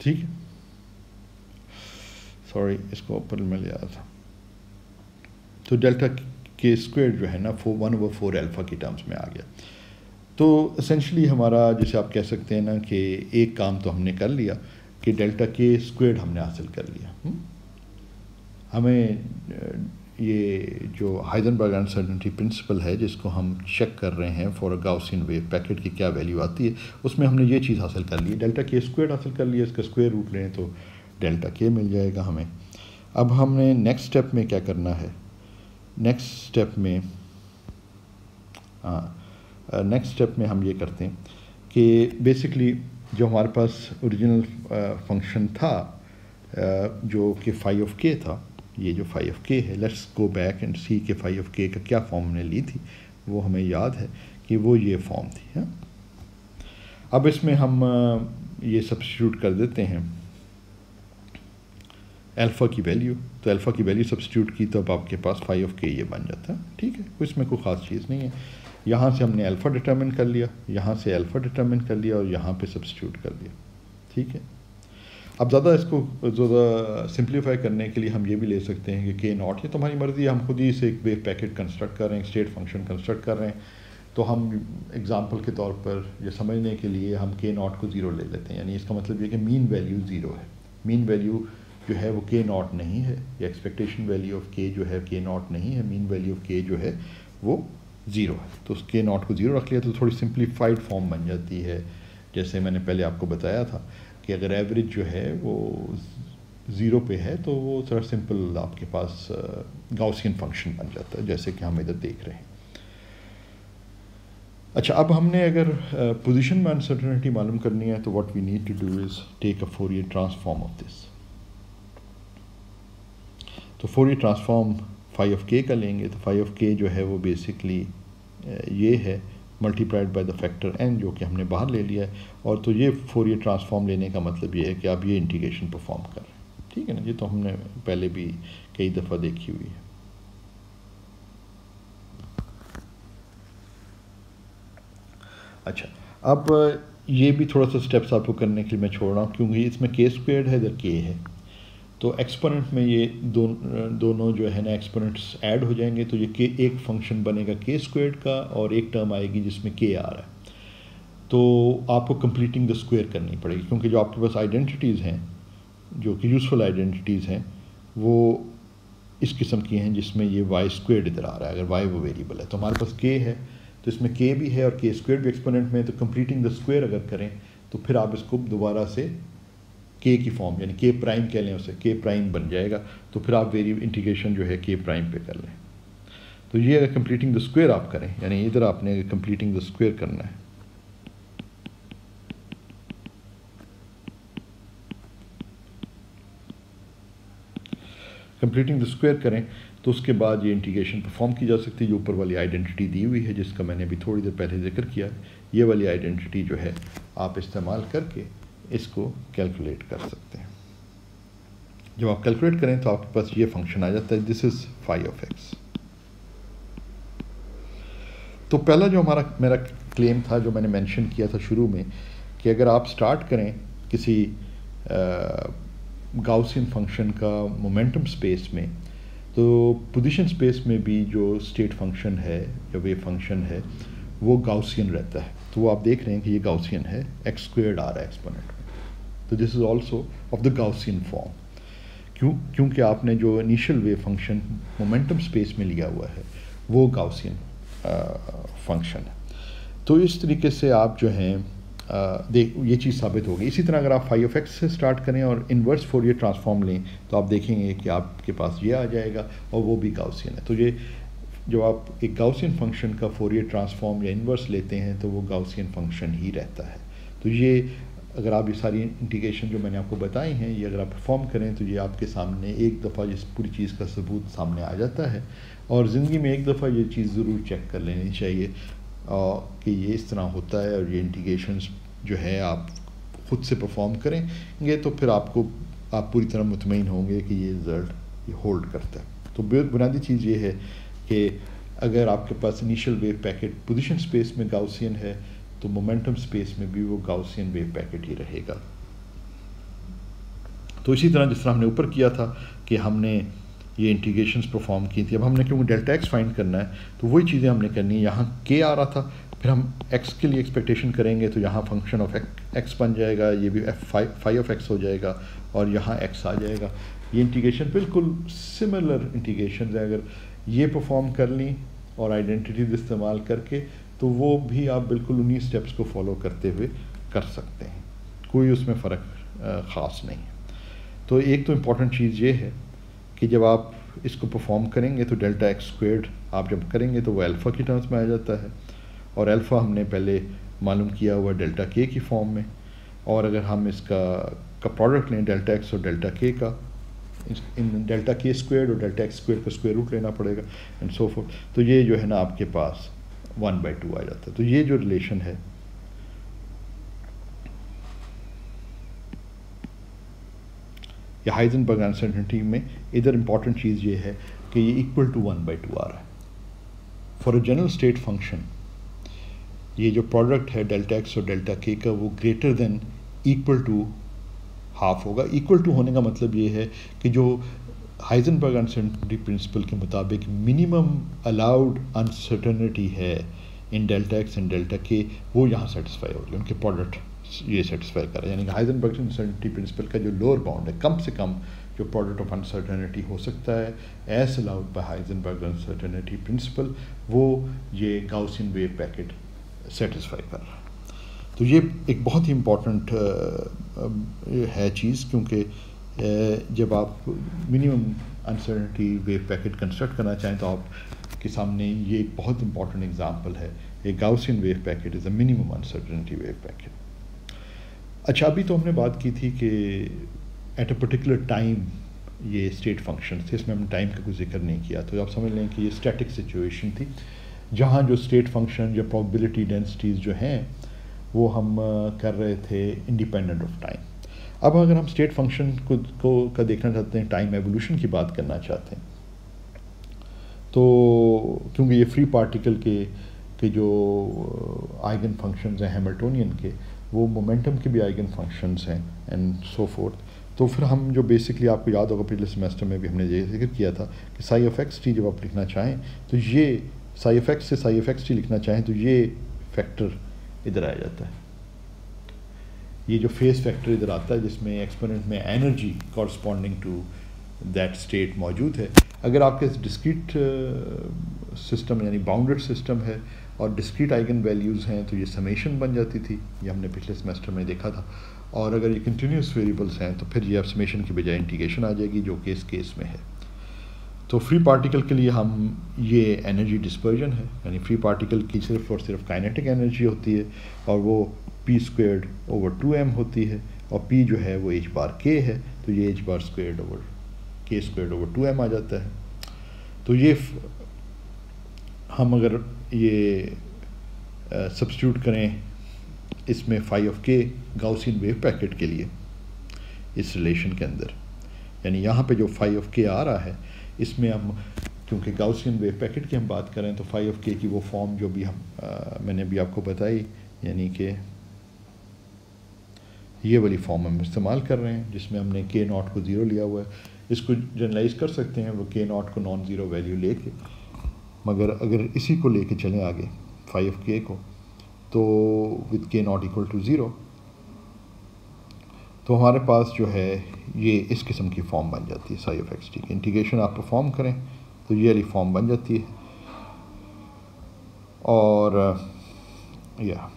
ठीक है, सॉरी इसको ऊपर में ले आया था। तो डेल्टा के स्क्वायर जो है ना 1/4 अल्फ़ा की टर्म्स में आ गया। तो एसेंशली हमारा, जैसे आप कह सकते हैं ना कि एक काम तो हमने कर लिया कि डेल्टा के स्क्वायर हमने हासिल कर लिया। हमें ये जो हाइजेनबर्ग अनसर्टेनिटी प्रिंसिपल है, जिसको हम चेक कर रहे हैं for a Gaussian wave packet की क्या वैल्यू आती है, उसमें हमने ये चीज़ हासिल कर ली, डेल्टा के स्क्वायर हासिल कर लिया, इसका स्क्वायर रूट लें तो डेल्टा के मिल जाएगा हमें। अब हमने नेक्स्ट स्टेप में क्या करना है, नेक्स्ट स्टेप में हम ये करते हैं कि बेसिकली जो हमारे पास ओरिजिनल फंक्शन था जो कि फाई ऑफ के था, ये जो फाई ऑफ के है, लेट्स गो बैक एंड सी के फाई ऑफ के का क्या फॉर्म हमने ली थी। वो हमें याद है कि वो ये फॉर्म थी। हाँ, अब इसमें हम ये सब्स्टिट्यूट कर देते हैं अल्फ़ा की वैल्यू, तो अल्फ़ा की वैल्यू सब्स्टिट्यूट की तो अब आपके पास फाई ऑफ के ये बन जाता है। ठीक है, इसमें कोई ख़ास चीज़ नहीं है। यहाँ से हमने अल्फ़ा डिटरमिन कर लिया, यहाँ से अल्फ़ा डिटरमिन कर लिया और यहाँ पे सब्स्टिट्यूट कर दिया। ठीक है, अब ज़्यादा इसको ज़्यादा सिंप्लीफाई करने के लिए हम ये भी ले सकते हैं कि के नॉट, ये तुम्हारी मर्ज़ी है, हम खुद ही से एक वेव पैकेट कंस्ट्रक्ट कर रहे हैं, स्टेट फंक्शन कंस्ट्रक्ट कर रहे हैं। तो हम एग्जांपल के तौर पर ये समझने के लिए हम के नॉट को ज़ीरो ले लेते हैं, यानी इसका मतलब ये कि मीन वैल्यू ज़ीरो है। मीन वैल्यू जो है वो के नॉट नहीं है, या एक्सपेक्टेशन वैल्यू ऑफ के जो है के नॉट नहीं है, मीन वैल्यू ऑफ के जो है वो ज़ीरो है। तो उस के नॉट को ज़ीरो रख लिया तो थोड़ी सिंप्लीफाइड फॉर्म बन जाती है। जैसे मैंने पहले आपको बताया था कि अगर एवरेज जो है वो ज़ीरो पे है तो वो थोड़ा सिंपल आपके पास गाउसियन फंक्शन बन जाता है, जैसे कि हम इधर देख रहे हैं। अच्छा, अब हमने अगर पोजीशन में अनसर्टेनिटी मालूम करनी है तो what we need to do is take a Fourier transform of this. तो Fourier transform phi of K का लेंगे, तो फाई ऑफ के जो है वो बेसिकली ये है multiplied by the factor n, जो कि हमने बाहर ले लिया है। और तो ये फोरियर ट्रांसफॉर्म लेने का मतलब ये है कि आप ये इंटीग्रेशन परफॉर्म कर रहे हैं। ठीक है ना, ये तो हमने पहले भी कई दफ़ा देखी हुई है। अच्छा, अब ये भी थोड़ा सा स्टेप्स आपको करने के लिए मैं छोड़ रहा हूँ, क्योंकि इसमें के स्क्वायर्ड है, इधर के है, तो एक्सपोनेंट में ये दोनों जो है ना एक्सपोनेंट्स ऐड हो जाएंगे, तो ये के एक फंक्शन बनेगा के स्क्वायर्ड का और एक टर्म आएगी जिसमें के आ रहा है। तो आपको कंप्लीटिंग द स्क्वायर करनी पड़ेगी, क्योंकि जो आपके पास आइडेंटिटीज़ हैं, जो कि यूज़फुल आइडेंटिटीज़ हैं, वो इस किस्म की हैं जिसमें ये वाई स्क्वायर्ड इधर आ रहा है। अगर वाई वो वेरिएबल है तो हमारे पास के है, तो इसमें के भी है और के स्क्वायर्ड भी एक्सपोनेंट में है। तो कंप्लीटिंग द स्क्वायर अगर करें तो फिर आप इसको दोबारा से के की फॉर्म, यानी के प्राइम कह लें उसे, के प्राइम बन जाएगा। तो फिर आप इंटीग्रेशन जो है के प्राइम पे कर लें। तो ये अगर कंप्लीटिंग द स्क्वायर आप करें, यानी इधर आपने कंप्लीटिंग द स्क्वायर करना है, कंप्लीटिंग द स्क्वायर करें तो उसके बाद ये इंटीग्रेशन परफॉर्म की जा सकती है। जो ऊपर वाली आइडेंटिटी दी हुई है, जिसका मैंने अभी थोड़ी देर पहले जिक्र किया, ये वाली आइडेंटिटी जो है आप इस्तेमाल करके इसको कैलकुलेट कर सकते हैं। जब आप कैलकुलेट करें तो आपके पास ये फंक्शन आ जाता है, this is phi of X. तो पहला जो मेरा क्लेम था, जो मैंने मेंशन किया था शुरू में, कि अगर आप स्टार्ट करें किसी गाउसियन फंक्शन का मोमेंटम स्पेस में, तो पोजीशन स्पेस में भी जो स्टेट फंक्शन है या वेव फंक्शन है वो गाउसियन रहता है। तो वो आप देख रहे हैं कि ये गाउसियन है, एक्स स्क्वायर्ड आ रहा है एक्सपोनेंट में। तो this is also of the Gaussian form. क्योंकि आपने जो initial wave function momentum space में लिया हुआ है वो गाउसियन फंक्शन है। तो इस तरीके से आप जो हैं ये चीज़ साबित होगी। इसी तरह अगर आप फाई ऑफ एक्स से स्टार्ट करें और इन्वर्स फोरियर ट्रांसफॉर्म लें तो आप देखेंगे कि आपके पास ये आ जाएगा और वो भी गाउसियन है। तो ये जो आप एक गाउसियन फंक्शन का फोरियर ट्रांसफॉर्म या इन्वर्स लेते हैं तो वो गाउसियन फंक्शन ही रहता है। तो ये अगर आप ये सारी इंटीग्रेशन जो मैंने आपको बताई हैं, ये अगर आप परफॉर्म करें तो ये आपके सामने एक दफ़ा जिस पूरी चीज़ का सबूत सामने आ जाता है। और ज़िंदगी में एक दफ़ा ये चीज़ ज़रूर चेक कर लेनी चाहिए कि ये इस तरह होता है, और ये इंटीग्रेशंस जो है आप ख़ुद से परफॉर्म करेंगे तो फिर आप पूरी तरह मुतमईन होंगे कि ये रिज़ल्ट ये होल्ड करता है। तो बुनियादी चीज़ ये है कि अगर आपके पास initial wave packet position space में गाउसियन है तो मोमेंटम स्पेस में भी वो गाउसियन वेव पैकेट ही रहेगा। तो इसी तरह जिस तरह हमने ऊपर किया था कि हमने ये इंटीग्रेशंस परफॉर्म की थी, अब हमने क्योंकि डेल्टा एक्स फाइंड करना है तो वही चीज़ें हमने करनी है। यहाँ के आ रहा था, फिर हम एक्स के लिए एक्सपेक्टेशन करेंगे तो यहाँ फंक्शन ऑफ एक्स बन जाएगा, ये भी फाई ऑफ एक्स हो जाएगा, और यहाँ एक्स आ जाएगा। ये इंटीग्रेशन बिल्कुल सिमिलर इंटीग्रेशन है। अगर ये परफॉर्म कर ली और आइडेंटिटीज इस्तेमाल करके तो वो भी आप बिल्कुल उन्हीं स्टेप्स को फॉलो करते हुए कर सकते हैं, कोई उसमें फ़र्क ख़ास नहीं है। तो एक तो इम्पॉर्टेंट चीज़ ये है कि जब आप इसको परफॉर्म करेंगे तो डेल्टा एक्स स्क्वेयर्ड आप जब करेंगे तो वो अल्फ़ा की टर्म्स में आ जाता है, और अल्फ़ा हमने पहले मालूम किया हुआ डेल्टा के की फॉर्म में। और अगर हम इसका प्रोडक्ट लें डेल्टा एक्स और डेल्टा के का, इन डेल्टा के स्क्वेयर्ड और डेल्टा एक्स स्क्वेयर का स्क्वेयर रूट लेना पड़ेगा एंड सो फोर्थ। तो ये जो है ना आपके पास 1/2 आ जाता है। तो ये जो रिलेशन है या हाइजेनबर्ग अनसर्टेनिटी में, इधर इंपॉर्टेंट चीज़ ये है कि ये इक्वल टू 1/2 आ रहा है। For a general state function ये जो प्रोडक्ट है डेल्टा एक्स और डेल्टा के का वो greater than equal to half होगा। इक्वल टू होने का मतलब ये है कि जो हाइजेनबर्ग अनसर्टेनिटी प्रिंसिपल के मुताबिक मिनिमम अलाउड अनसर्टेनिटी है इन डेल्टा एक्स एंड डेल्टा के, वो यहाँ सेटिस्फाई हो रही है, उनके प्रोडक्ट ये सेटिस्फाई कर रहा है। यानी कि हाइजेनबर्ग अनसर्टेनिटी प्रिंसिपल का जो लोअर बाउंड है, कम से कम जो प्रोडक्ट ऑफ अनसर्टेनिटी हो सकता है as allowed by Heisenberg uncertainty principle, वो ये गाउसियन वेव पैकेट सेटिस्फाई कर रहा है। तो ये एक बहुत ही इम्पॉर्टेंट है चीज़, क्योंकि जब आप minimum uncertainty wave packet construct करना चाहें तो आपके सामने ये एक बहुत इंपॉर्टेंट एग्जांपल है। A Gaussian wave packet is a minimum uncertainty wave packet. अच्छा, अभी तो हमने बात की थी कि एट अ पर्टिकुलर टाइम ये स्टेट फंक्शन थे, इसमें हमने टाइम का कोई जिक्र नहीं किया। तो आप समझ लें कि ये स्टैटिक सिचुएशन थी जहाँ जो स्टेट फंक्शन या प्रोबेबिलिटी डेंसिटीज़ जो हैं वो हम कर रहे थे इंडिपेंडेंट ऑफ टाइम। अब अगर हम स्टेट फंक्शन को देखना चाहते हैं, टाइम एवोल्यूशन की बात करना चाहते हैं, तो क्योंकि ये फ्री पार्टिकल के जो आइगन फंक्शंस हैं हैमिल्टोनियन के, वो मोमेंटम के भी आइगन फंक्शंस हैं एंड सो फोर्थ। तो फिर हम जो बेसिकली आपको याद होगा पिछले सेमेस्टर में भी हमने ये जिक्र किया था कि साई ऑफ एक्स टी जब आप लिखना चाहें तो ये साई ऑफ एक्स से साई ऑफ एक्स टी लिखना चाहें तो ये फैक्टर इधर आ जाता है। ये जो फेस फैक्टर इधर आता है जिसमें एक्सपोनेंट में energy corresponding to that state मौजूद है। अगर आपके डिस्क्रीट सिस्टम यानी बाउंडेड सिस्टम है और डिस्क्रीट आइगन वैल्यूज़ हैं तो ये समेशन बन जाती थी, ये हमने पिछले सेमेस्टर में देखा था। और अगर ये कंटिन्यूस वेरिएबल्स हैं तो फिर ये अब समेशन की बजाय इंटीग्रेशन आ जाएगी, जो कि इस केस में है। तो फ्री पार्टिकल के लिए हम ये एनर्जी डिस्पर्जन है, यानी फ्री पार्टिकल की सिर्फ और सिर्फ काइनेटिक एनर्जी होती है और वो p²/2m होती है, और p जो है वो h बार k है, तो ये h²/k²/2m आ जाता है। तो ये हम अगर ये सब्स्टिट्यूट करें इसमें phi of k Gaussian wave packet के लिए इस रिलेशन के अंदर, यानी यहाँ पे जो फाई ऑफ k आ रहा है इसमें हम क्योंकि गाउसियन वेव पैकेट की हम बात करें तो फाई ऑफ k की वो फॉर्म जो भी हम मैंने अभी आपको बताई, यानी कि ये वाली फॉर्म हम इस्तेमाल कर रहे हैं जिसमें हमने k0 को 0 लिया हुआ है। इसको जनरलाइज कर सकते हैं वो k0 को नॉन ज़ीरो वैल्यू लेके, मगर अगर इसी को लेके चलें आगे फाई ऑफ k को, तो विद k0 इक्वल टू 0 तो हमारे पास जो है ये इस किस्म की फॉर्म बन जाती है साई ऑफ एक्स टी की। इंटीग्रेशन आप परफॉर्म करें तो ये वाली फॉर्म बन जाती है। और या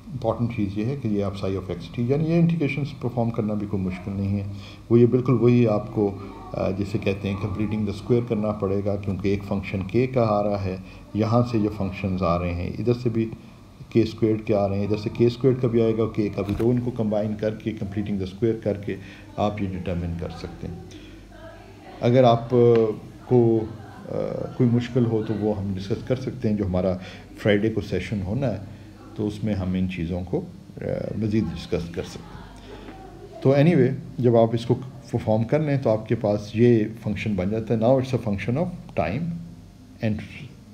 इम्पॉर्टेंट चीज़ ये है कि ये आप साई ऑफ एक्स टी, यानी ये इंटीग्रेशन परफॉर्म करना भी कोई मुश्किल नहीं है। वो ये बिल्कुल वही आपको जिसे कहते हैं कंप्लीटिंग द स्क्वायर करना पड़ेगा, क्योंकि एक फंक्शन k का आ रहा है, यहाँ से जो फंक्शंस आ रहे हैं इधर से भी k² के आ रहे हैं, इधर से k² का भी आएगा और k का भी, तो उनको कंबाइन करके कंप्लीटिंग द स्क्वायर करके आप ये डिटरमिन कर सकते हैं। अगर आप को कोई मुश्किल हो तो वो हम डिस्कस कर सकते हैं, जो हमारा फ्राइडे को सेशन होना है तो उसमें हम इन चीज़ों को मज़ीद डिस्कस कर सकते हैं। तो एनीवे, जब आप इसको परफॉर्म कर लें तो आपके पास ये फंक्शन बन जाता है। Now it's a function of time and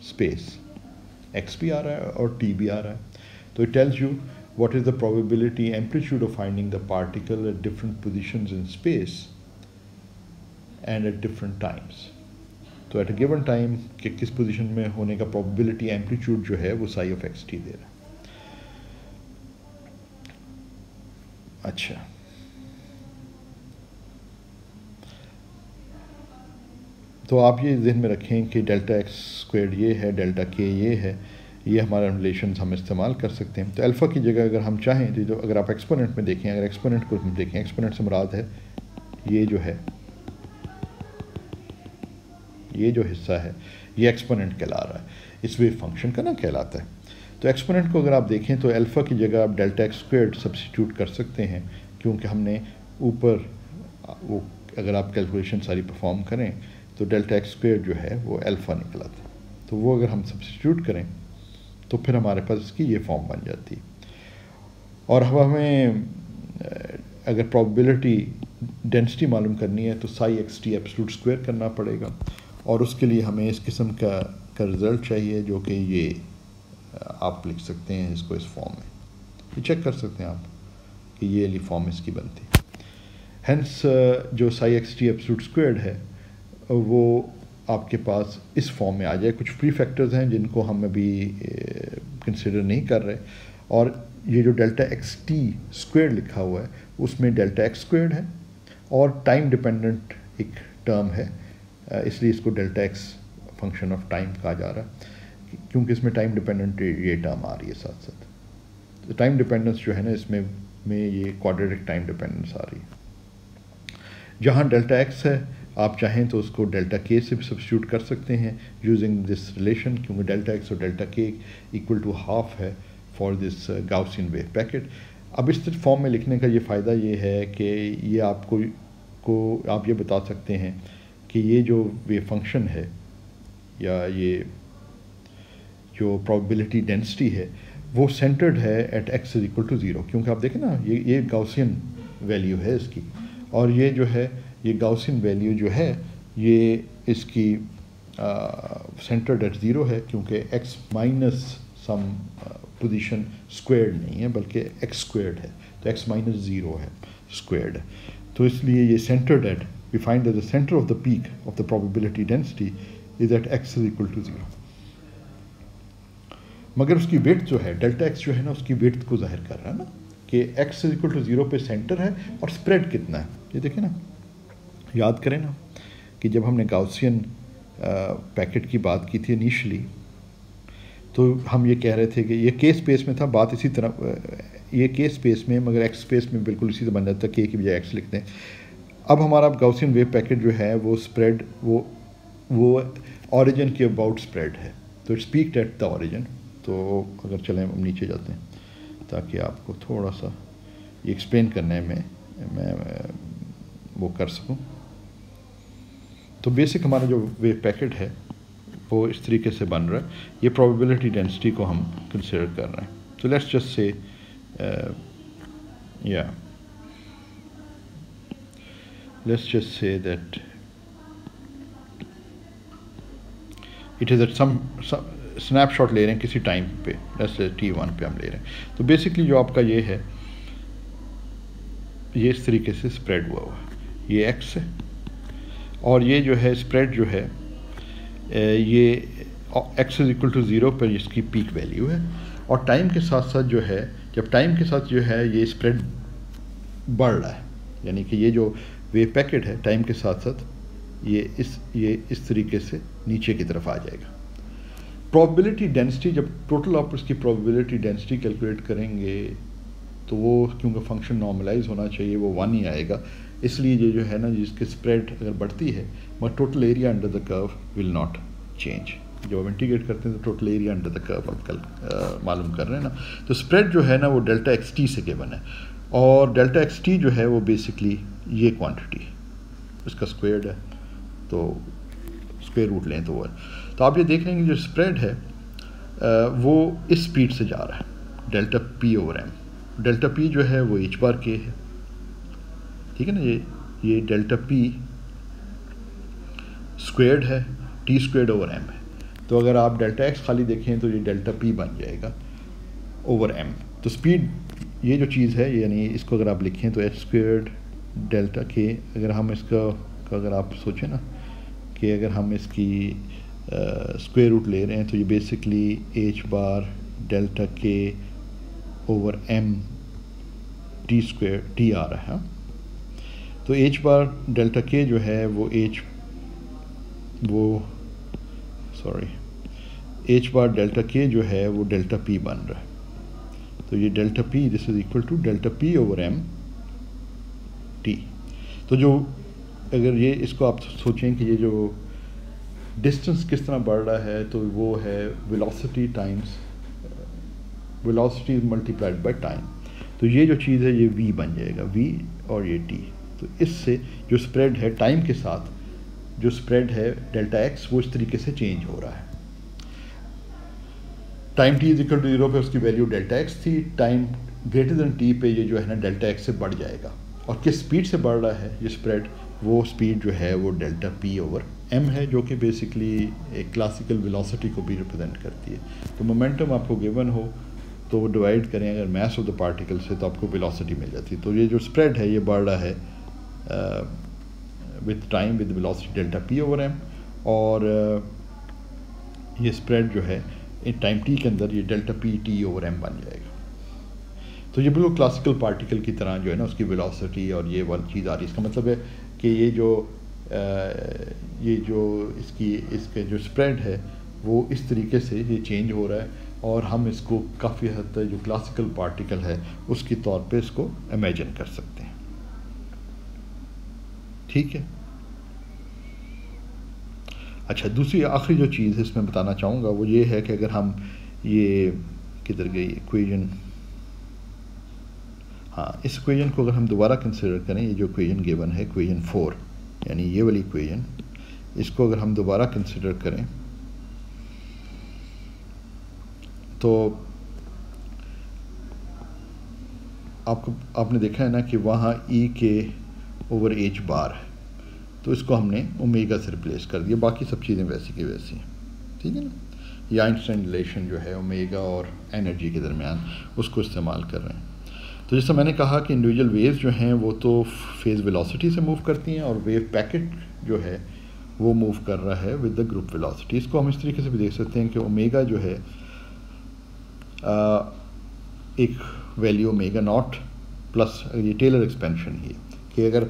space, x भी आ रहा है और टी भी आ रहा है। तो it tells you what is the probability amplitude of finding the particle at different positions in space and at different times. तो at a given time कि किस पोजीशन में होने का probability amplitude जो है वो psi of xt दे रहा है। अच्छा, तो आप ये ज़हन में रखें कि डेल्टा एक्स स्क्वायर्ड ये है, डेल्टा के ये है, ये हमारा रिलेशन हम इस्तेमाल कर सकते हैं। तो अल्फ़ा की जगह अगर हम चाहें तो अगर आप एक्सपोनेंट में देखें, अगर एक्सपोनेंट को हम देखें, एक्सपोनेंट से मुराद है ये जो है, ये जो हिस्सा है ये एक्सपोनेंट कहला रहा है, इस वेव फंक्शन का ना कहलाता है। तो एक्सपोनेंट को अगर आप देखें तो अल्फ़ा की जगह आप डेल्टा एक्स स्क्वायर्ड सब्स्टिट्यूट कर सकते हैं, क्योंकि हमने ऊपर वो अगर आप कैलकुलेशन सारी परफॉर्म करें तो डेल्टा एक्स स्क्वायर्ड जो है वो अल्फ़ा निकला था। तो वो अगर हम सब्स्टिट्यूट करें तो फिर हमारे पास इसकी ये फॉर्म बन जाती है। और अब हमें अगर प्रोबेबिलिटी डेंसिटी मालूम करनी है तो Sai x T absolute square करना पड़ेगा, और उसके लिए हमें इस किस्म का रिज़ल्ट चाहिए, जो कि ये आप लिख सकते हैं इसको इस फॉर्म में, ये चेक कर सकते हैं आप कि ये वाली फॉर्म इसकी बनती है। हेंस जो Sai x T absolute squared है वो आपके पास इस फॉर्म में आ जाए। कुछ प्री फैक्टर्स हैं जिनको हम अभी कंसिडर नहीं कर रहे, और ये जो डेल्टा एक्स टी स्क्वायर्ड लिखा हुआ है उसमें डेल्टा एक्स स्क्वायर्ड है और टाइम डिपेंडेंट एक टर्म है, इसलिए इसको delta x function of time कहा जा रहा है, क्योंकि इसमें टाइम डिपेंडेंट ये टर्म आ रही है साथ साथ। तो टाइम डिपेंडेंस जो है ना इसमें ये क्वाड्रेटिक टाइम डिपेंडेंस आ रही है। जहाँ डेल्टा एक्स है आप चाहें तो उसको डेल्टा के से भी सब्स्टिट्यूट कर सकते हैं यूजिंग दिस रिलेशन, क्योंकि डेल्टा एक्स और डेल्टा के इक्वल टू हाफ है for this Gaussian wave packet. अब इस फॉर्म में लिखने का ये फ़ायदा ये है कि ये आपको आप ये बता सकते हैं कि ये जो वेव फंक्शन है या ये जो प्रोबेबिलिटी डेंसिटी है वो सेंटर्ड है at X is equal to zero, क्योंकि आप देखें ना ये गाउसियन वैल्यू है इसकी, और ये जो है ये गाउसियन वैल्यू जो है ये इसकी सेंटर्ड एट ज़ीरो है, क्योंकि x minus some position squared नहीं है बल्कि x स्क्वायर्ड है, तो x माइनस ज़ीरो है स्क्वायर्ड है। तो इसलिए ये centred at, we find that the centre of the peak of the probability density is at x is equal to zero. मगर उसकी विड्थ जो है डेल्टा एक्स जो है ना उसकी विड्थ को जाहिर कर रहा है ना कि x is equal to zero पे सेंटर है और स्प्रेड कितना है। ये देखें ना, याद करें ना कि जब हमने गाउसियन पैकेट की बात की थी इनिशियली, तो हम ये कह रहे थे कि ये के स्पेस में था, बात इसी तरह ये के स्पेस में, मगर एक्स स्पेस में बिल्कुल इसी तरह बन जाता है, के की बजाय एक्स लिखते हैं। अब हमारा गाउसियन वेव पैकेट जो है वो स्प्रेड वो ऑरिजिन के अबाउट स्प्रेड है, तो it's peaked at the origin. तो अगर चलें हम नीचे जाते हैं ताकि आपको थोड़ा सा ये एक्सप्लेन करने में मैं वो कर सकूं। तो बेसिक हमारा जो वेव पैकेट है वो इस तरीके से बन रहा है, ये प्रोबेबिलिटी डेंसिटी को हम कंसिडर कर रहे हैं। तो let's just say let's just say that it is at some snapshot ले रहे हैं किसी टाइम पे, जैसे t1 पे हम ले रहे हैं। तो बेसिकली जो आपका ये है ये इस तरीके से स्प्रेड हुआ है, ये x है, और ये जो है स्प्रेड जो है ये x is equal to zero पर इसकी पीक वैल्यू है, और टाइम के साथ साथ जो है जब टाइम के साथ जो है ये स्प्रेड बढ़ रहा है, यानी कि ये जो वेव पैकेट है टाइम के साथ साथ ये इस तरीके से नीचे की तरफ आ जाएगा। प्रोबेबिलिटी डेंसिटी, जब टोटल आप इसकी प्रोबेबिलिटी डेंसिटी कैलकुलेट करेंगे तो वो क्योंकि फंक्शन नॉर्मलाइज होना चाहिए वो 1 ही आएगा, इसलिए ये जो है ना जिसकी स्प्रेड अगर बढ़ती है मगर total area under the curve will not change. जब आप इंटीग्रेट करते हैं तो total area under the curve आप कल मालूम कर रहे हैं ना, तो स्प्रेड जो है ना वो डेल्टा एक्स टी से गिवन है, और डेल्टा एक्स टी जो है वो बेसिकली ये क्वांटिटी इसका स्क्वायर्ड है, तो स्क्वायर रूट लें तो वो है। तो आप ये देख रहे हैं कि जो स्प्रेड है वो इस स्पीड से जा रहा है, delta P over M. Delta P जो है वो एच बार के है, ठीक है ना। ये डेल्टा पी स्क्वायर्ड है, टी स्क्वायर्ड ओवर एम है। तो अगर आप डेल्टा एक्स खाली देखें तो ये डेल्टा पी बन जाएगा ओवर एम। तो स्पीड ये जो चीज़ है, यानी इसको अगर आप लिखें तो एच स्क्वायर्ड डेल्टा के, अगर हम इसका अगर आप सोचें ना कि अगर हम इसकी स्क्वायर रूट ले रहे हैं तो ये basically H bar delta K over M T square T आ रहा है। तो एच बार डेल्टा के जो है वो एच बार डेल्टा के जो है वो डेल्टा पी बन रहा है। तो ये delta P this is equal to delta P over M T. तो जो अगर ये इसको आप सोचें कि ये जो डिस्टेंस किस तरह बढ़ रहा है, तो वो है velocity times velocity multiplied by time. तो ये जो चीज़ है ये v बन जाएगा, v और ये t। तो इससे जो स्प्रेड है टाइम के साथ, जो स्प्रेड है डेल्टा x वो इस तरीके से चेंज हो रहा है। Time t is equal to 0 पे उसकी वैल्यू डेल्टा x थी, टाइम ग्रेटर देन t पे ये जो है ना डेल्टा x से बढ़ जाएगा। और किस स्पीड से बढ़ रहा है ये स्प्रेड, वो स्पीड जो है वो डेल्टा p ओवर m है, जो कि बेसिकली एक क्लासिकल वेलोसिटी को भी रिप्रेजेंट करती है। तो मोमेंटम आपको गिवन हो तो वो डिवाइड करें अगर मास ऑफ द पार्टिकल से, तो आपको वेलोसिटी मिल जाती है। तो ये जो स्प्रेड है ये बढ़ रहा है with time with velocity delta P over M, और ये स्प्रेड जो है इन टाइम टी के अंदर ये delta P T over M बन जाएगा। तो ये बिल्कुल क्लासिकल पार्टिकल की तरह जो है ना उसकी वेलोसिटी और ये वाली चीज़ आ रही है। इसका मतलब है कि ये जो इसके जो स्प्रेड है वो इस तरीके से ये चेंज हो रहा है, और हम इसको काफ़ी हद तक जो क्लासिकल पार्टिकल है उसके तौर पे इसको इमेजिन कर सकते हैं, ठीक है। अच्छा, दूसरी आखिरी जो चीज़ इसमें बताना चाहूँगा वो ये है कि अगर हम ये किधर गई इक्वेशन, हाँ, इस इक्वेशन को अगर हम दोबारा कंसिडर करें, ये जो इक्वेशन गिवन है इक्वेशन 4, यानी ये वाली इक्वेशन, इसको अगर हम दोबारा कंसिडर करें तो आपने देखा है ना कि वहाँ ई के ओवर एच बार है, तो इसको हमने ओमेगा से रिप्लेस कर दिया, बाकी सब चीज़ें वैसी की वैसी हैं, ठीक है ना। ये आइंस्टाइन रिलेशन जो है ओमेगा और एनर्जी के दरमियान, उसको इस्तेमाल कर रहे हैं। तो जैसा मैंने कहा कि इंडिविजुअल वेव्स जो हैं वो तो फेज़ वेलोसिटी से मूव करती हैं, और वेव पैकेट जो है वो मूव कर रहा है विद द ग्रुप वेलोसिटी। इसको हम इस तरीके से भी देख सकते हैं कि ओमेगा जो है एक वैल्यू ओमेगा नॉट प्लस, ये टेलर एक्सपेंशन ही है कि अगर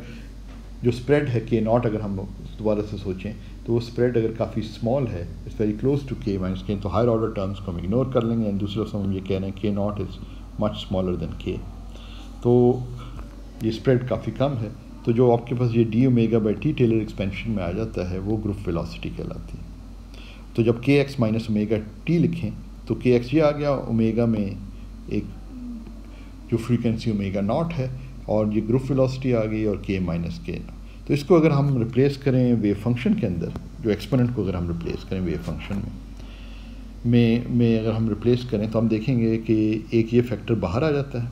जो स्प्रेड है के नॉट, अगर हम दोबारा से सोचें तो वो स्प्रेड अगर काफ़ी स्मॉल है, इट्स वेरी क्लोज टू के माइनस के, तो हायर ऑर्डर टर्म्स को हम इग्नोर कर लेंगे, एंड दूसरे हम ये कह रहे हैं के not is much smaller than के, तो ये स्प्रेड काफ़ी कम है। तो जो आपके पास ये D omega by T Taylor expansion में आ जाता है वो ग्रुप वेलोसिटी कहलाती है। तो जब के एक्स माइनस ओमेगा टी लिखें तो के एक्स ये आ गया, ओमेगा में एक जो फ्रीक्वेंसी ओमेगा नॉट है, और ये ग्रुप वेलोसिटी आ गई, और के माइनस के। तो इसको अगर हम रिप्लेस करें वेव फंक्शन के अंदर, जो एक्सपोनेंट को अगर हम रिप्लेस करें वेव फंक्शन में अगर हम रिप्लेस करें तो हम देखेंगे कि एक ये फैक्टर बाहर आ जाता है,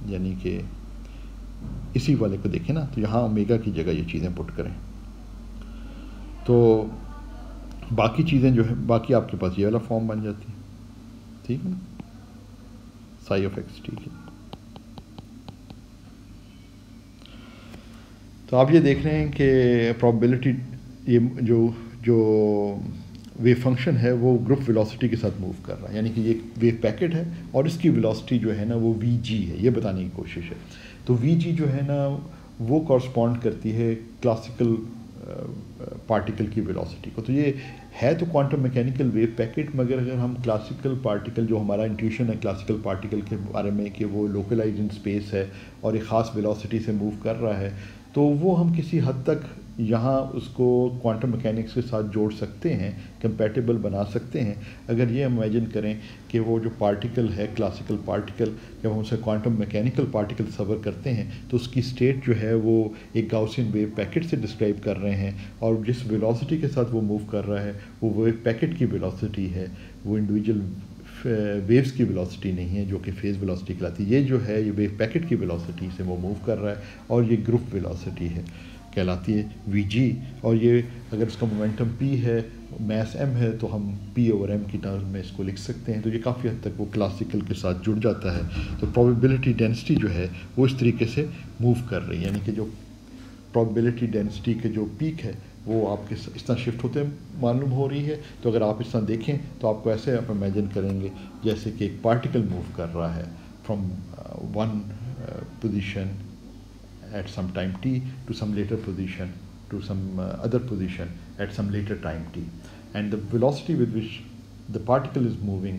यानी कि इसी वाले को देखें ना, तो यहाँ ओमेगा की जगह ये चीज़ें पुट करें तो बाकी चीज़ें जो है, बाकी आपके पास ये वाला फॉर्म बन जाती है, ठीक है ना, साई ऑफ एक्स, ठीक है। तो आप ये देख रहे हैं कि प्रोबेबिलिटी, ये जो वेव फंक्शन है वो ग्रुप वेलोसिटी के साथ मूव कर रहा है, यानी कि ये वेव पैकेट है और इसकी वेलोसिटी जो है ना वो vg है, ये बताने की कोशिश है। तो vg जो है ना वो कॉरस्पॉन्ड करती है क्लासिकल पार्टिकल की वेलोसिटी को। तो ये है तो क्वांटम मैकेनिकल वेव पैकेट, मगर अगर हम क्लासिकल पार्टिकल, जो हमारा इंट्यूशन है क्लासिकल पार्टिकल के बारे में कि वो लोकलाइज इन स्पेस है और एक ख़ास वेलोसिटी से मूव कर रहा है, तो वो हम किसी हद तक यहाँ उसको क्वांटम मैकेनिक्स के साथ जोड़ सकते हैं, कंपैटिबल बना सकते हैं। अगर ये इमेजिन करें कि वो जो पार्टिकल है, क्लासिकल पार्टिकल, जब हम उसे क्वांटम मैकेनिकल पार्टिकल तस्वर करते हैं तो उसकी स्टेट जो है वो एक गाउसियन वेव पैकेट से डिस्क्राइब कर रहे हैं, और जिस वेलोसिटी के साथ वो मूव कर रहा है वो वेव पैकेट की वेलोसिटी है, वो इंडिविजुअल वेव्स की वेलोसिटी नहीं है जो कि फेज़ वेलोसिटी कहलाती है। ये जो है ये वेव पैकेट की वेलोसिटी से वो मूव कर रहा है, और ये ग्रुप वेलोसिटी है कहलाती है vg। और ये अगर उसका मोमेंटम p है, मास m है, तो हम p/m की टर्म में इसको लिख सकते हैं। तो ये काफ़ी हद तक वो क्लासिकल के साथ जुड़ जाता है। तो प्रोबेबिलिटी डेंसिटी जो है वो इस तरीके से मूव कर रही है, यानी कि जो प्रोबेबिलिटी डेंसिटी के जो पीक है वो आपके इस तरह शिफ्ट होते मालूम हो रही है। तो अगर आप इस तरह देखें तो आपको ऐसे आप इमेजिन करेंगे जैसे कि एक पार्टिकल मूव कर रहा है from one position at some time t to some later position to some other position at some later time t, and the velocity with which the particle is moving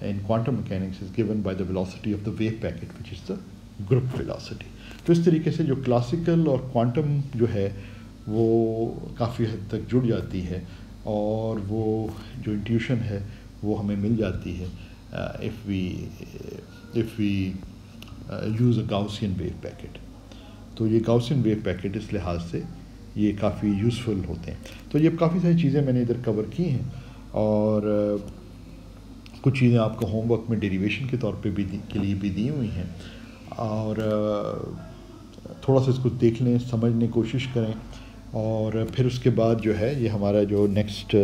in quantum mechanics is given by the velocity of the wave packet, which is the group velocity. तो इस तरीके से जो classical और quantum जो है वो काफ़ी हद तक जुड़ जाती है, और वो जो इंट्यूशन है वो हमें मिल जाती है if we use a Gaussian wave packet। तो ये गाउसियन वेव पैकेट इस लिहाज से ये काफ़ी यूज़फुल होते हैं। तो ये काफ़ी सारी चीज़ें मैंने इधर कवर की हैं, और कुछ चीज़ें आपको होमवर्क में डेरिवेशन के तौर पे भी के लिए भी दी हुई हैं, और थोड़ा सा इसको देख लें, समझने की कोशिश करें, और फिर उसके बाद जो है ये हमारा जो नेक्स्ट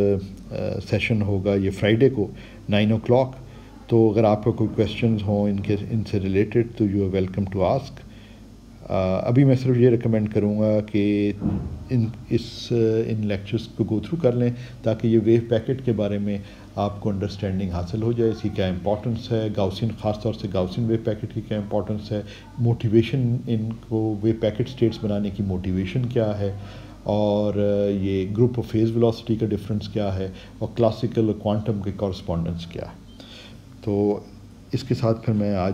सेशन होगा ये फ्राइडे को 9 o'clock। तो अगर आपका कोई क्वेश्चंस हों इनसे रिलेटेड तो you are welcome to ask. अभी मैं सिर्फ ये रिकमेंड करूँगा कि इन लेक्चर्स को गो थ्रू कर लें, ताकि ये वेव पैकेट के बारे में आपको अंडरस्टैंडिंग हासिल हो जाए, इसकी क्या इंपॉर्टेंस है, गाउसियन ख़ास तौर से गाउसियन वेव पैकेट की क्या इंपॉर्टेंस है, मोटिवेशन इनको वेव पैकेट स्टेट्स बनाने की मोटिवेशन क्या है, और ये ग्रुप ऑफ फेज़ वेलोसिटी का डिफरेंस क्या है, और क्लासिकल और क्वांटम के कॉरस्पॉन्डेंस क्या है। तो इसके साथ फिर मैं आज